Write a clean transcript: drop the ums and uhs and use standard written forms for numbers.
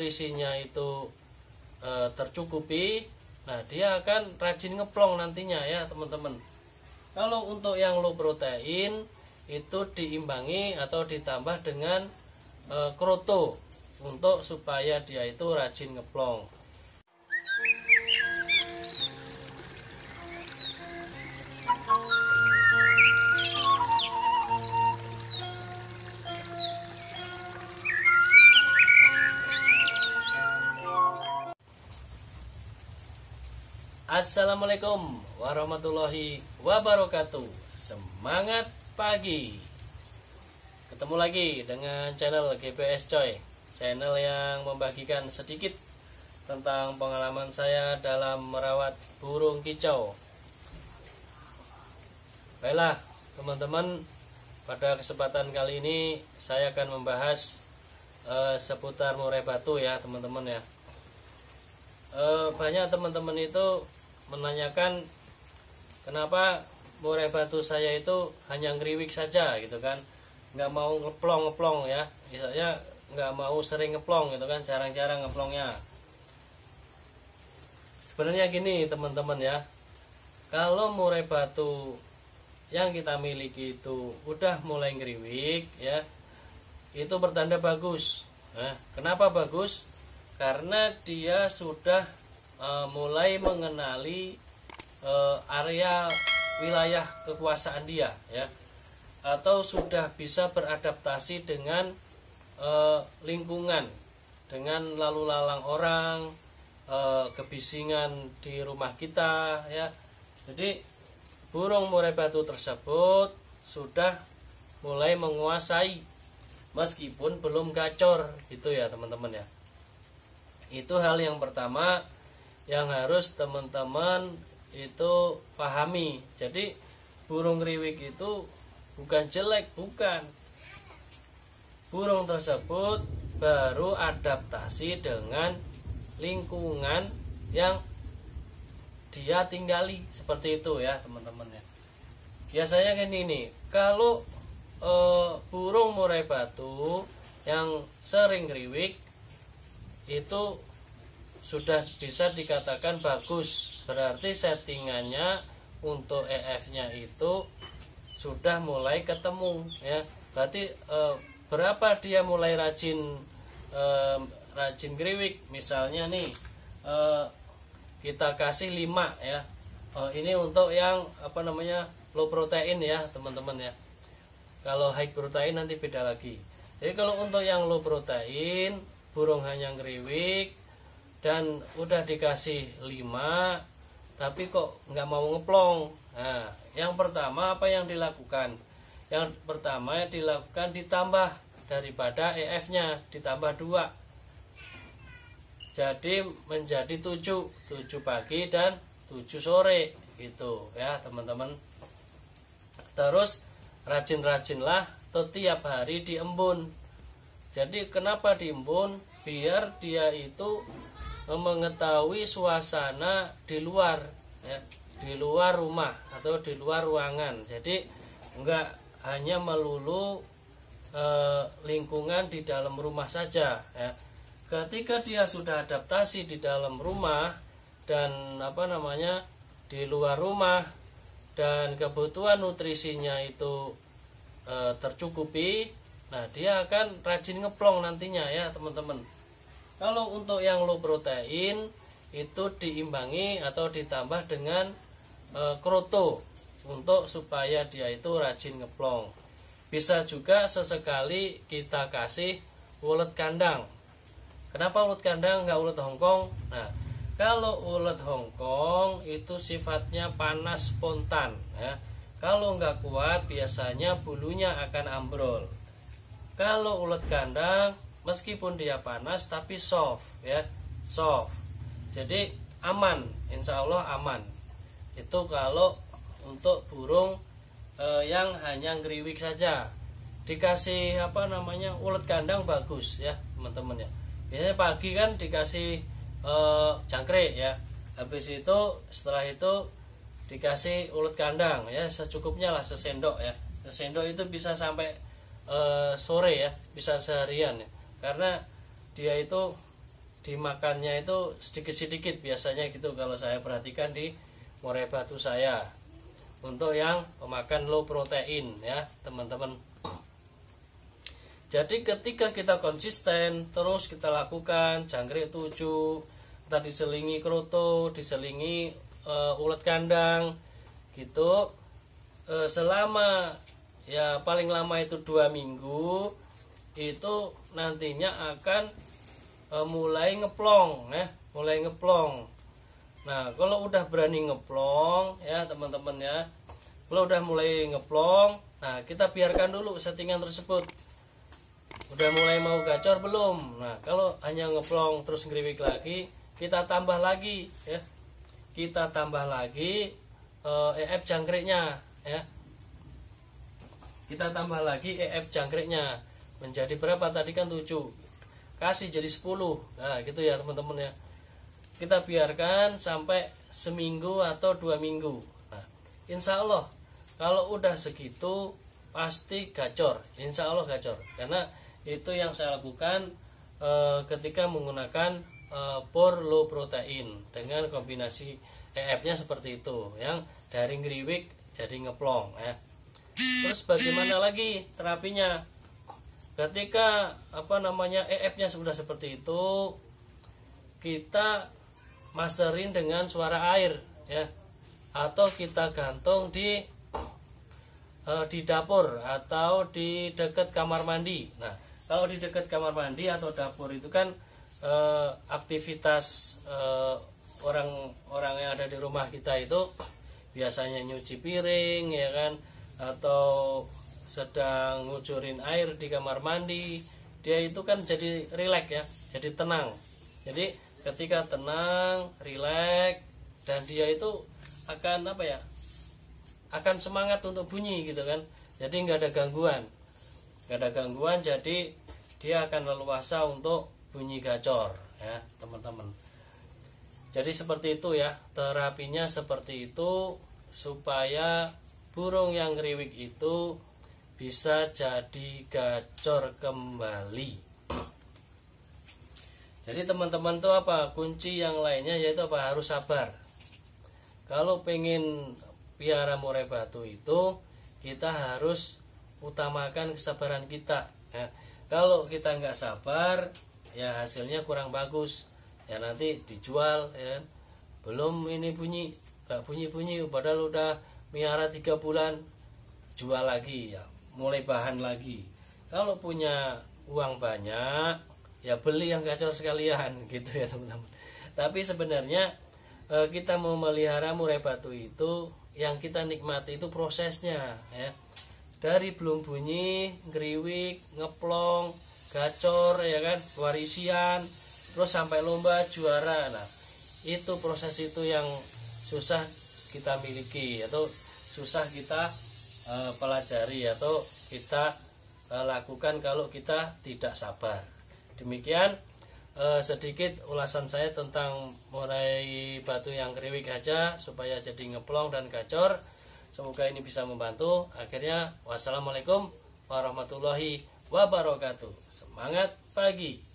nutrisinya itu tercukupi, nah dia akan rajin ngeplong nantinya ya teman-teman. Kalau untuk yang low protein itu diimbangi atau ditambah dengan kroto untuk supaya dia itu rajin ngeplong. Assalamualaikum warahmatullahi wabarakatuh. Semangat pagi. Ketemu lagi dengan channel GPS Coy, channel yang membagikan sedikit tentang pengalaman saya dalam merawat burung kicau. Baiklah teman-teman, pada kesempatan kali ini saya akan membahas seputar murai batu ya teman-teman ya. Banyak teman-teman itu menanyakan kenapa murai batu saya itu hanya ngeriwik saja gitu kan, nggak mau ngeplong ya, misalnya nggak mau sering ngeplong gitu kan, jarang-jarang ngeplongnya. Sebenarnya gini teman-teman ya, kalau murai batu yang kita miliki itu udah mulai ngeriwik ya, itu bertanda bagus. Nah, kenapa bagus? Karena dia sudah mulai mengenali area wilayah kekuasaan dia ya, atau sudah bisa beradaptasi dengan lingkungan, dengan lalu lalang orang, kebisingan di rumah kita ya. Jadi burung murai batu tersebut sudah mulai menguasai meskipun belum gacor gitu ya teman-teman ya. Itu hal yang pertama yang harus teman-teman itu pahami. Jadi burung ngeriwik itu bukan jelek, bukan. Burung tersebut baru adaptasi dengan lingkungan yang dia tinggali, seperti itu ya teman-teman ya. Biasanya gini nih, kalau burung murai batu yang sering ngeriwik itu sudah bisa dikatakan bagus, berarti settingannya untuk EF-nya itu sudah mulai ketemu ya. Berarti berapa dia mulai rajin ngeriwik, misalnya nih kita kasih 5 ya. Ini untuk yang low protein ya teman-teman ya. Kalau high protein nanti beda lagi. Jadi kalau untuk yang low protein, burung hanya ngeriwik dan udah dikasih 5 tapi kok nggak mau ngeplong. Nah, yang pertama apa yang dilakukan? Yang pertama dilakukan ditambah daripada EF-nya, ditambah 2. Jadi menjadi 7 pagi dan 7 sore gitu ya teman-teman. Terus rajin-rajinlah tiap hari diembun. Jadi kenapa diembun? Biar dia itu mengetahui suasana di luar ya, di luar rumah atau di luar ruangan. Jadi enggak hanya melulu lingkungan di dalam rumah saja ya. Ketika dia sudah adaptasi di dalam rumah dan di luar rumah dan kebutuhan nutrisinya itu tercukupi, nah dia akan rajin ngeplong nantinya ya teman-teman. Kalau untuk yang low protein itu diimbangi atau ditambah dengan kroto untuk supaya dia itu rajin ngeplong. Bisa juga sesekali kita kasih ulet kandang. Kenapa ulet kandang nggak ulet Hongkong? Nah, kalau ulet Hongkong itu sifatnya panas spontan ya. Kalau nggak kuat biasanya bulunya akan ambrol. Kalau ulet kandang meskipun dia panas tapi soft ya, soft. Jadi aman, insya Allah aman. Itu kalau untuk burung yang hanya ngeriwik saja. Dikasih ulet kandang bagus ya teman-teman ya. Biasanya pagi kan dikasih jangkrik ya. Habis itu setelah itu dikasih ulet kandang ya, secukupnya lah, sesendok ya. Sesendok itu bisa sampai sore ya, bisa seharian ya. Karena dia itu dimakannya itu sedikit-sedikit biasanya gitu kalau saya perhatikan di murai batu saya untuk yang pemakan low protein ya teman-teman. Jadi ketika kita konsisten terus kita lakukan jangkrik 7, kita diselingi kroto, diselingi ulet kandang gitu selama ya paling lama itu 2 minggu, itu nantinya akan mulai ngeplong ya, mulai ngeplong. Nah, kalau udah berani ngeplong ya teman-teman ya, kalau udah mulai ngeplong, nah kita biarkan dulu settingan tersebut. Udah mulai mau gacor belum? Nah, kalau hanya ngeplong terus ngeriwik lagi, kita tambah lagi ya, kita tambah lagi EF jangkriknya ya, kita tambah lagi EF jangkriknya menjadi berapa tadi kan 7, kasih jadi 10. Nah gitu ya teman-teman ya, kita biarkan sampai seminggu atau 2 minggu. Nah insya Allah kalau udah segitu pasti gacor, insya Allah gacor, karena itu yang saya lakukan ketika menggunakan por low protein dengan kombinasi EF-nya seperti itu, yang dari ngeriwik jadi ngeplong ya. Terus bagaimana lagi terapinya? Ketika EF-nya sudah seperti itu, kita masterin dengan suara air ya, atau kita gantung di dapur atau di dekat kamar mandi. Nah, kalau di dekat kamar mandi atau dapur itu kan aktivitas orang-orang yang ada di rumah kita itu biasanya nyuci piring ya kan, atau sedang ngucurin air di kamar mandi. Dia itu kan jadi rileks ya, jadi tenang. Jadi ketika tenang, rileks, dan dia itu akan akan semangat untuk bunyi gitu kan. Jadi nggak ada gangguan, jadi dia akan leluasa untuk bunyi gacor ya teman-teman. Jadi seperti itu ya, terapinya seperti itu supaya burung yang ngeriwik itu bisa jadi gacor kembali. Jadi teman-teman tuh kunci yang lainnya yaitu harus sabar. Kalau pengen piara murai batu itu kita harus utamakan kesabaran kita ya. Kalau kita nggak sabar ya hasilnya kurang bagus ya, nanti dijual ya, belum ini bunyi, nggak bunyi padahal udah miara 3 bulan, jual lagi ya, mulai bahan lagi. Kalau punya uang banyak ya beli yang gacor sekalian gitu ya teman-teman. Tapi sebenarnya kita mau melihara murai batu itu yang kita nikmati itu prosesnya ya, dari belum bunyi, ngeriwik, ngeplong, gacor ya kan, keluar isian, terus sampai lomba juara. Nah itu proses itu yang susah kita miliki atau susah kita pelajari atau kita lakukan kalau kita tidak sabar. Demikian sedikit ulasan saya tentang murai batu yang ngeriwik aja supaya jadi ngeplong dan gacor. Semoga ini bisa membantu. Akhirnya wassalamualaikum warahmatullahi wabarakatuh. Semangat pagi.